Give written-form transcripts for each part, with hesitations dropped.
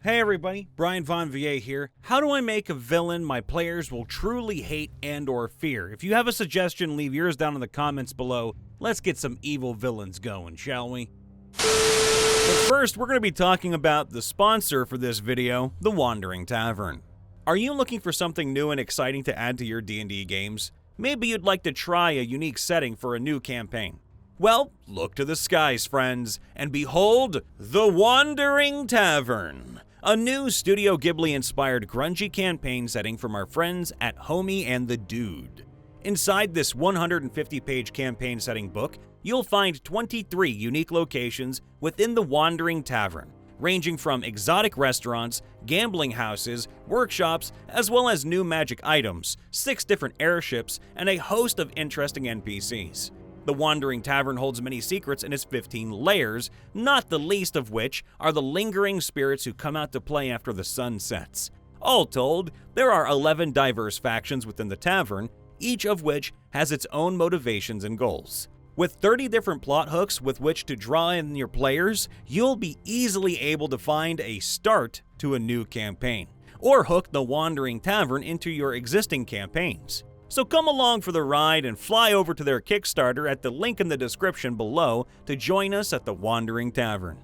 Hey everybody, Brian Von VA here. How do I make a villain my players will truly hate and or fear? If you have a suggestion, leave yours down in the comments below. Let's get some evil villains going, shall we? But first, we're going to be talking about the sponsor for this video, The Wandering Tavern. Are you looking for something new and exciting to add to your D&D games? Maybe you'd like to try a unique setting for a new campaign. Well, look to the skies, friends, and behold, The Wandering Tavern, a new Studio Ghibli-inspired grungy campaign setting from our friends at Homie and the Dude. Inside this 150-page campaign setting book, you'll find 23 unique locations within The Wandering Tavern, ranging from exotic restaurants, gambling houses, workshops, as well as new magic items, 6 different airships, and a host of interesting NPCs. The Wandering Tavern holds many secrets in its 15 layers, not the least of which are the lingering spirits who come out to play after the sun sets. All told, there are 11 diverse factions within the tavern, each of which has its own motivations and goals. With 30 different plot hooks with which to draw in your players, you'll be easily able to find a start to a new campaign, or hook the Wandering Tavern into your existing campaigns. So come along for the ride and fly over to their Kickstarter at the link in the description below to join us at the Wandering Tavern.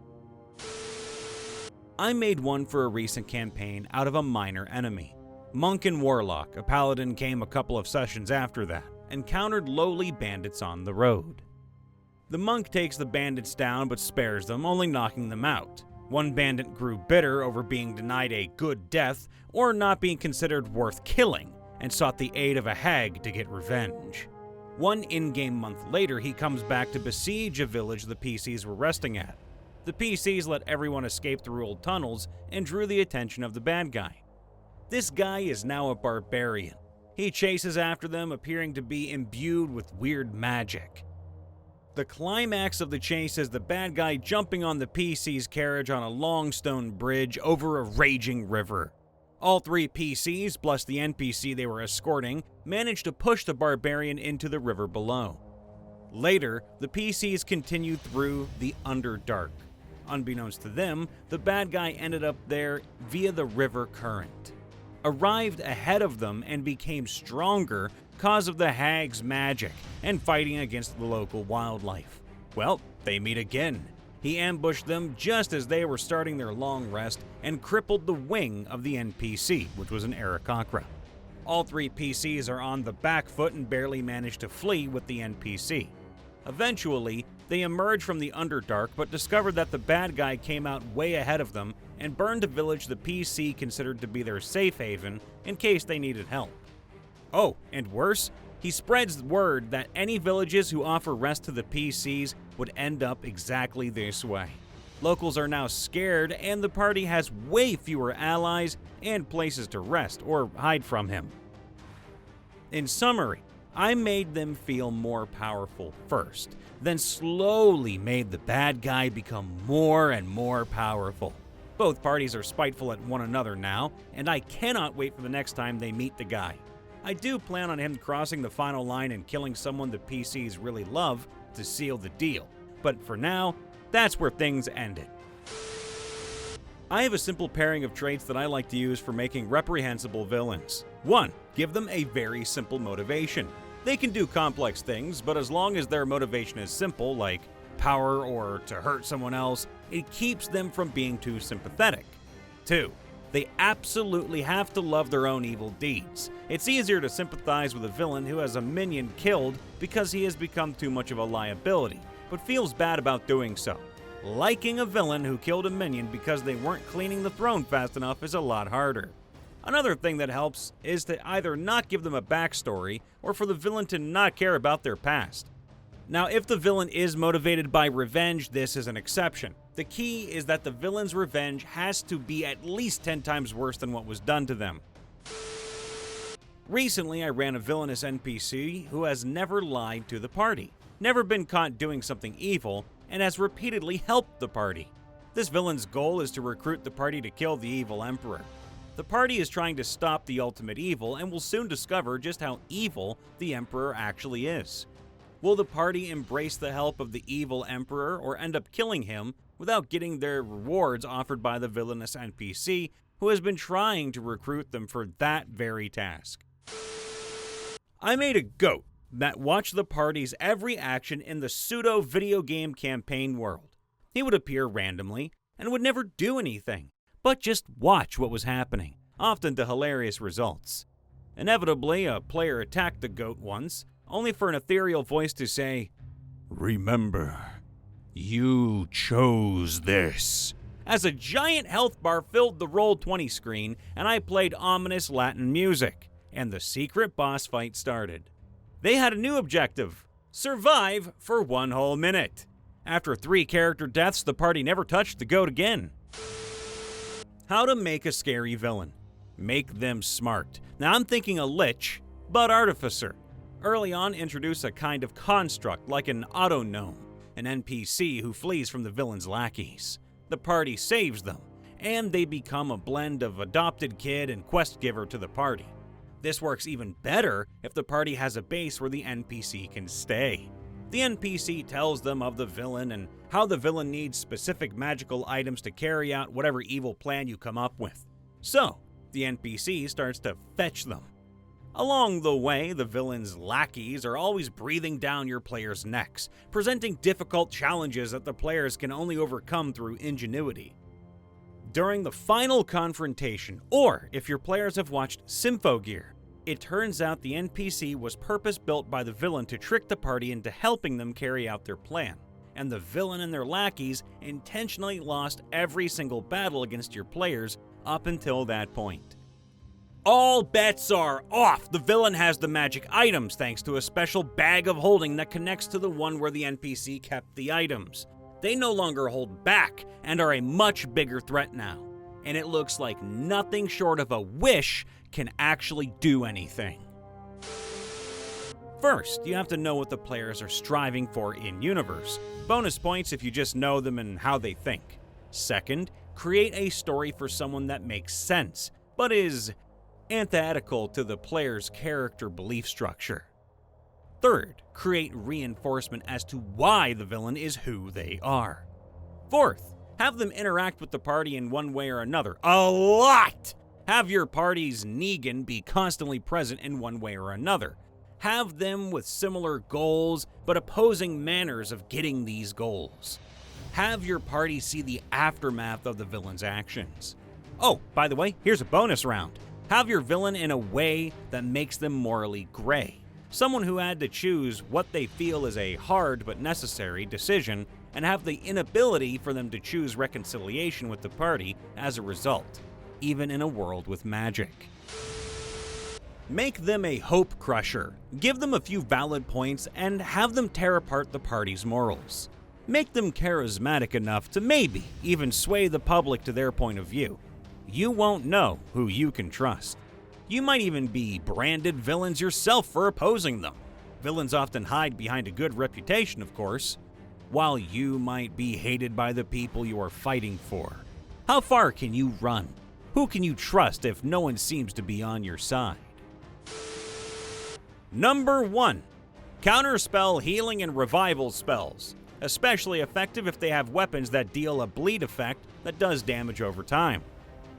I made one for a recent campaign out of a minor enemy. Monk and Warlock, a paladin, came a couple of sessions after that, encountered lowly bandits on the road. The monk takes the bandits down but spares them, only knocking them out. One bandit grew bitter over being denied a good death or not being considered worth killing, and sought the aid of a hag to get revenge. One in-game month later, he comes back to besiege a village the PCs were resting at. The PCs let everyone escape through old tunnels and drew the attention of the bad guy. This guy is now a barbarian. He chases after them, appearing to be imbued with weird magic. The climax of the chase is the bad guy jumping on the PC's carriage on a long stone bridge over a raging river. All 3 PCs, plus the NPC they were escorting, managed to push the barbarian into the river below. Later, the PCs continued through the Underdark. Unbeknownst to them, the bad guy ended up there via the river current. Arrived ahead of them and became stronger cause of the hag's magic and fighting against the local wildlife. Well, they meet again. He ambushed them just as they were starting their long rest and crippled the wing of the NPC, which was an Aarakocra. All 3 PCs are on the back foot and barely manage to flee with the NPC. Eventually, they emerge from the Underdark but discovered that the bad guy came out way ahead of them and burned a village the PC considered to be their safe haven in case they needed help. Oh, and worse, he spreads word that any villages who offer rest to the PCs would end up exactly this way. Locals are now scared, and the party has way fewer allies and places to rest or hide from him. In summary, I made them feel more powerful first, then slowly made the bad guy become more and more powerful. Both parties are spiteful at one another now, and I cannot wait for the next time they meet the guy. I do plan on him crossing the final line and killing someone the PCs really love to seal the deal, but for now, that's where things ended. I have a simple pairing of traits that I like to use for making reprehensible villains. 1. Give them a very simple motivation. They can do complex things, but as long as their motivation is simple, like power or to hurt someone else, it keeps them from being too sympathetic. 2. They absolutely have to love their own evil deeds. It's easier to sympathize with a villain who has a minion killed because he has become too much of a liability, but feels bad about doing so. Liking a villain who killed a minion because they weren't cleaning the throne fast enough is a lot harder. Another thing that helps is to either not give them a backstory or for the villain to not care about their past. Now, if the villain is motivated by revenge, this is an exception. The key is that the villain's revenge has to be at least 10 times worse than what was done to them. Recently, I ran a villainous NPC who has never lied to the party, never been caught doing something evil, and has repeatedly helped the party. This villain's goal is to recruit the party to kill the evil emperor. The party is trying to stop the ultimate evil and will soon discover just how evil the emperor actually is. Will the party embrace the help of the evil emperor or end up killing him without getting their rewards offered by the villainous NPC who has been trying to recruit them for that very task. I made a goat that watched the party's every action in the pseudo video game campaign world. He would appear randomly and would never do anything, but just watch what was happening, often to hilarious results. Inevitably, a player attacked the goat once, only for an ethereal voice to say, "Remember, you chose this," as a giant health bar filled the Roll20 screen and I played ominous Latin music, and the secret boss fight started. They had a new objective: survive for 1 whole minute. After 3 character deaths, the party never touched the goat again. How to make a scary villain. Make them smart. Now I'm thinking a lich, but artificer. Early on, introduce a kind of construct like an auto-gnome, an NPC who flees from the villain's lackeys. The party saves them, and they become a blend of adopted kid and quest giver to the party. This works even better if the party has a base where the NPC can stay. The NPC tells them of the villain and how the villain needs specific magical items to carry out whatever evil plan you come up with. So, the NPC starts to fetch them. Along the way, the villain's lackeys are always breathing down your players' necks, presenting difficult challenges that the players can only overcome through ingenuity. During the final confrontation, or if your players have watched Symphogear, it turns out the NPC was purpose-built by the villain to trick the party into helping them carry out their plan, and the villain and their lackeys intentionally lost every single battle against your players up until that point. All bets are off! The villain has the magic items thanks to a special bag of holding that connects to the one where the NPC kept the items. They no longer hold back and are a much bigger threat now, and it looks like nothing short of a wish can actually do anything. First, you have to know what the players are striving for in-universe. Bonus points if you just know them and how they think. Second, create a story for someone that makes sense, but is antithetical to the player's character belief structure. Third, create reinforcement as to why the villain is who they are. Fourth, have them interact with the party in one way or another. A lot! Have your party's Negan be constantly present in one way or another. Have them with similar goals, but opposing manners of getting these goals. Have your party see the aftermath of the villain's actions. Oh, by the way, here's a bonus round. Have your villain in a way that makes them morally gray. Someone who had to choose what they feel is a hard but necessary decision, and have the inability for them to choose reconciliation with the party as a result, even in a world with magic. Make them a hope crusher. Give them a few valid points and have them tear apart the party's morals. Make them charismatic enough to maybe even sway the public to their point of view. You won't know who you can trust. You might even be branded villains yourself for opposing them. Villains often hide behind a good reputation, of course, while you might be hated by the people you are fighting for. How far can you run? Who can you trust if no one seems to be on your side? Number 1. Counterspell healing and revival spells, especially effective if they have weapons that deal a bleed effect that does damage over time.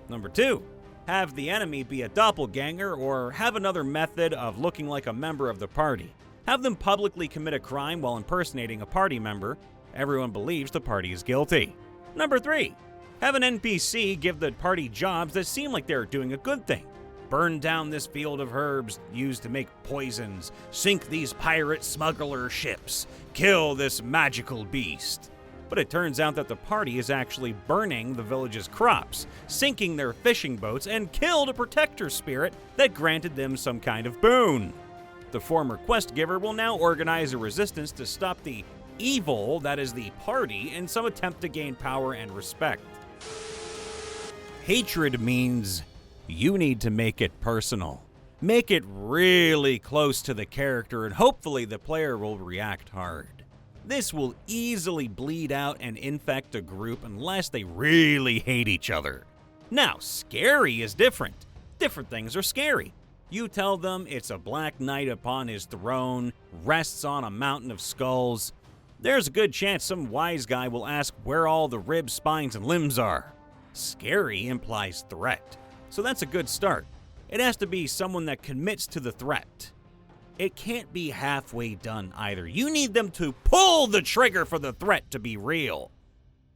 Number 2. Have the enemy be a doppelganger or have another method of looking like a member of the party. Have them publicly commit a crime while impersonating a party member. Everyone believes the party is guilty. Number 3. Have an NPC give the party jobs that seem like they're doing a good thing. Burn down this field of herbs used to make poisons. Sink these pirate smuggler ships. Kill this magical beast. But it turns out that the party is actually burning the village's crops, sinking their fishing boats, and killed a protector spirit that granted them some kind of boon. The former quest giver will now organize a resistance to stop the evil that is the party in some attempt to gain power and respect. Hatred means you need to make it personal. Make it really close to the character and hopefully the player will react hard. This will easily bleed out and infect a group unless they really hate each other. Now, scary is different. Different things are scary. You tell them it's a black knight upon his throne, rests on a mountain of skulls. there's a good chance some wise guy will ask where all the ribs, spines, and limbs are. Scary implies threat, so that's a good start. It has to be someone that commits to the threat. It can't be halfway done either. You need them to pull the trigger for the threat to be real.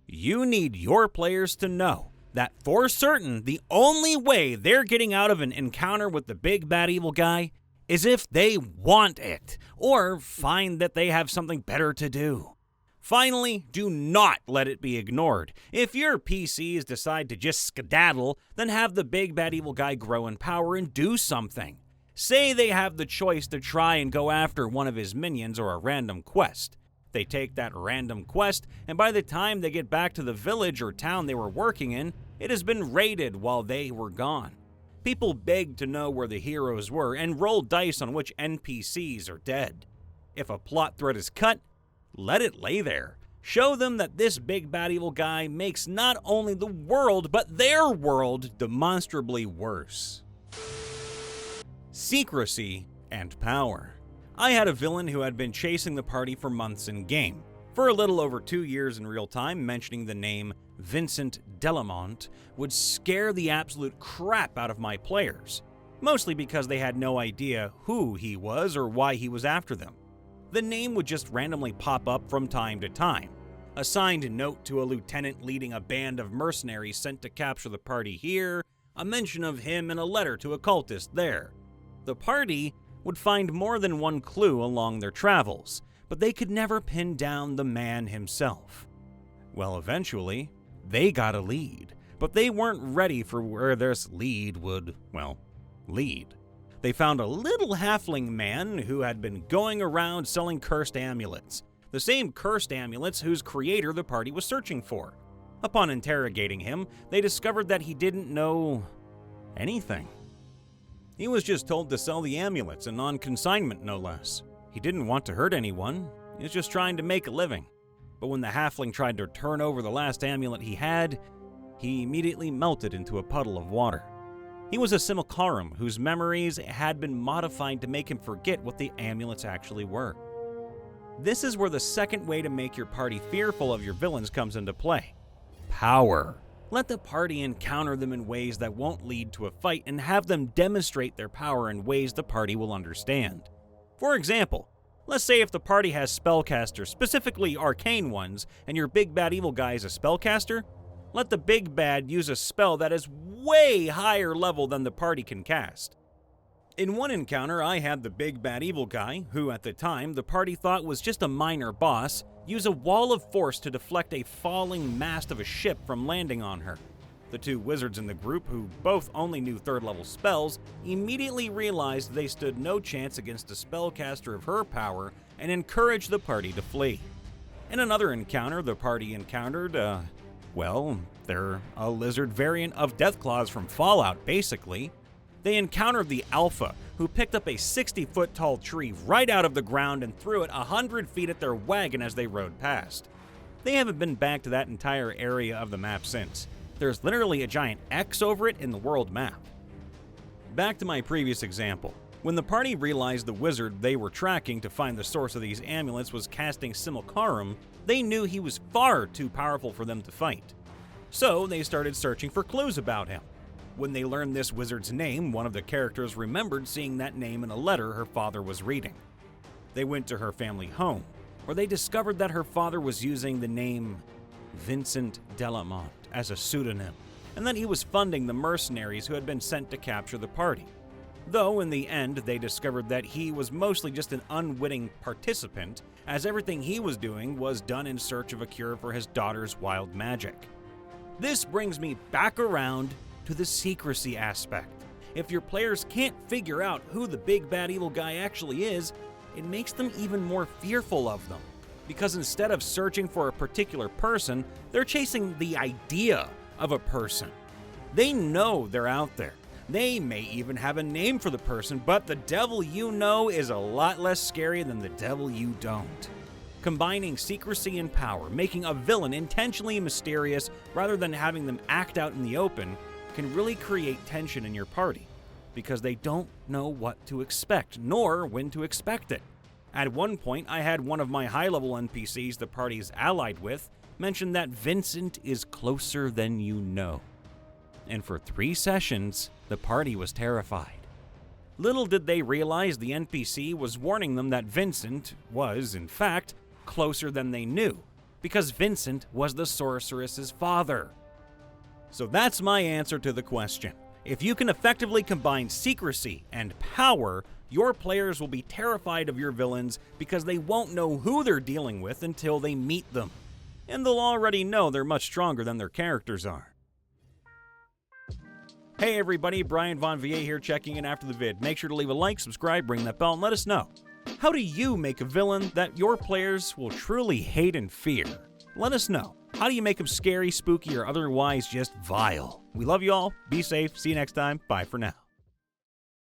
You need your players to know that for certain, the only way they're getting out of an encounter with the big bad evil guy is if they want it, or find that they have something better to do. Finally, do not let it be ignored. If your PCs decide to just skedaddle, then have the big bad evil guy grow in power and do something. Say they have the choice to try and go after one of his minions or a random quest. They take that random quest, and by the time they get back to the village or town they were working in, it has been raided while they were gone. People begged to know where the heroes were and rolled dice on which NPCs are dead. If a plot thread is cut, let it lay there. Show them that this big bad evil guy makes not only the world, but their world demonstrably worse. Secrecy and power. I had a villain who had been chasing the party for months in-game. For a little over 2 years in real time, mentioning the name Vincent Delamont would scare the absolute crap out of my players, mostly because they had no idea who he was or why he was after them. The name would just randomly pop up from time to time. A signed note to a lieutenant leading a band of mercenaries sent to capture the party here, a mention of him in a letter to a cultist there. The party would find more than one clue along their travels, but they could never pin down the man himself. Well, eventually, they got a lead, but they weren't ready for where this lead would, lead. They found a little halfling man who had been going around selling cursed amulets, the same cursed amulets whose creator the party was searching for. Upon interrogating him, they discovered that he didn't know anything. He was just told to sell the amulets and on consignment, no less. He didn't want to hurt anyone, he was just trying to make a living. But when the halfling tried to turn over the last amulet he had, he immediately melted into a puddle of water. He was a simulacrum whose memories had been modified to make him forget what the amulets actually were. This is where the second way to make your party fearful of your villains comes into play. Power. Let the party encounter them in ways that won't lead to a fight and have them demonstrate their power in ways the party will understand. For example, let's say if the party has spellcasters, specifically arcane ones, and your big bad evil guy is a spellcaster, let the big bad use a spell that is way higher level than the party can cast. In one encounter, I had the big bad evil guy, who at the time the party thought was just a minor boss, use a wall of force to deflect a falling mast of a ship from landing on her. The two wizards in the group, who both only knew third-level spells, immediately realized they stood no chance against a spellcaster of her power and encouraged the party to flee. In another encounter, the party encountered, they're a lizard variant of Deathclaws from Fallout, basically. They encountered the Alpha, who picked up a 60-foot tall tree right out of the ground and threw it 100 feet at their wagon as they rode past. They haven't been back to that entire area of the map since. There's literally a giant X over it in the world map. Back to my previous example. When the party realized the wizard they were tracking to find the source of these amulets was casting Simulacrum, they knew he was far too powerful for them to fight. So they started searching for clues about him. When they learned this wizard's name, one of the characters remembered seeing that name in a letter her father was reading. They went to her family home, where they discovered that her father was using the name Vincent Delamont as a pseudonym, and that he was funding the mercenaries who had been sent to capture the party. Though in the end, they discovered that he was mostly just an unwitting participant, as everything he was doing was done in search of a cure for his daughter's wild magic. This brings me back around to the secrecy aspect. If your players can't figure out who the big bad evil guy actually is, it makes them even more fearful of them. Because instead of searching for a particular person, they're chasing the idea of a person. They know they're out there. They may even have a name for the person, but the devil you know is a lot less scary than the devil you don't. Combining secrecy and power, making a villain intentionally mysterious rather than having them act out in the open, can really create tension in your party, because they don't know what to expect, nor when to expect it. At one point, I had one of my high-level NPCs the party's allied with mention that Vincent is closer than you know. And for 3 sessions, the party was terrified. Little did they realize the NPC was warning them that Vincent was, in fact, closer than they knew, because Vincent was the sorceress's father. So that's my answer to the question. If you can effectively combine secrecy and power, your players will be terrified of your villains because they won't know who they're dealing with until they meet them. And they'll already know they're much stronger than their characters are. Hey everybody, Brian Von VA here checking in after the vid. Make sure to leave a like, subscribe, ring that bell, and let us know. How do you make a villain that your players will truly hate and fear? Let us know. How do you make them scary, spooky, or otherwise just vile? We love you all. Be safe. See you next time. Bye for now.